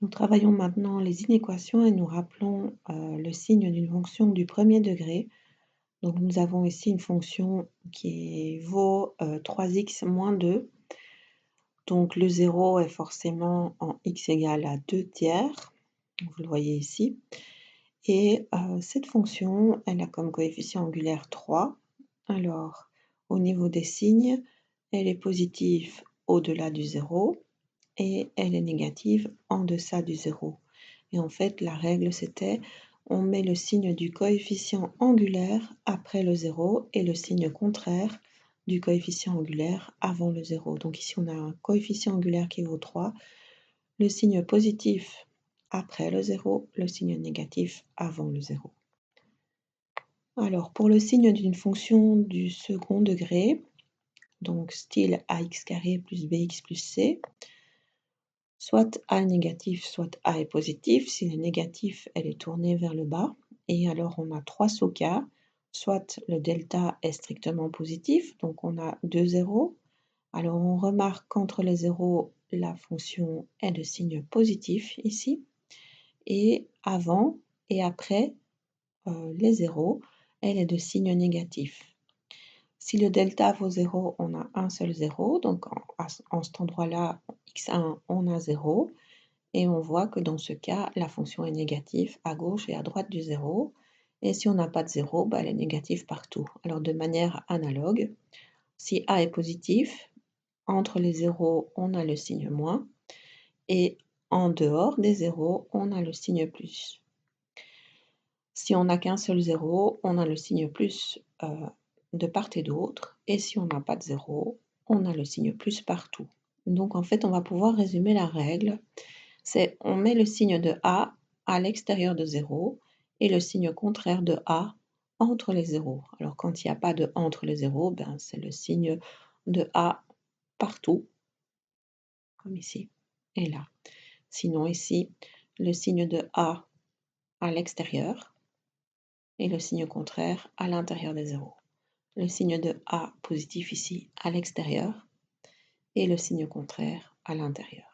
Nous travaillons maintenant les inéquations et nous rappelons le signe d'une fonction du premier degré. Donc nous avons ici une fonction qui vaut 3x moins 2. Donc le 0 est forcément en x égale à 2 tiers. Vous le voyez ici. Et cette fonction, elle a comme coefficient angulaire 3. Alors, au niveau des signes, elle est positive au-delà du 0 et elle est négative en deçà du 0. Et en fait, la règle, c'était on met le signe du coefficient angulaire après le 0 et le signe contraire du coefficient angulaire avant le 0. Donc ici, on a un coefficient angulaire qui vaut 3, le signe positif après le 0, le signe négatif avant le 0. Alors, pour le signe d'une fonction du second degré, donc style ax carré plus bx plus c, soit a est négatif, soit a est positif. S'il est négatif, elle est tournée vers le bas. Et alors, on a trois sous-cas. Soit le delta est strictement positif, donc on a deux zéros. Alors, on remarque qu'entre les zéros, la fonction est de signe positif ici. Et avant et après les zéros, elle est de signe négatif. Si le delta vaut 0, on a un seul 0. Donc, en cet endroit-là, x1, on a 0. Et on voit que dans ce cas, la fonction est négative à gauche et à droite du 0. Et si on n'a pas de 0, elle est négative partout. Alors de manière analogue, si a est positif, entre les 0, on a le signe moins. Et en dehors des 0, on a le signe plus. Si on n'a qu'un seul 0, on a le signe plus de part et d'autre. Et si on n'a pas de 0, on a le signe plus partout. Donc en fait, on va pouvoir résumer la règle. C'est on met le signe de A à l'extérieur de 0 et le signe contraire de A entre les zéros. Alors quand il n'y a pas de entre les zéros, c'est le signe de A partout, comme ici et là. Sinon ici, le signe de A à l'extérieur et le signe contraire à l'intérieur des zéros. Le signe de A positif ici à l'extérieur et le signe contraire à l'intérieur.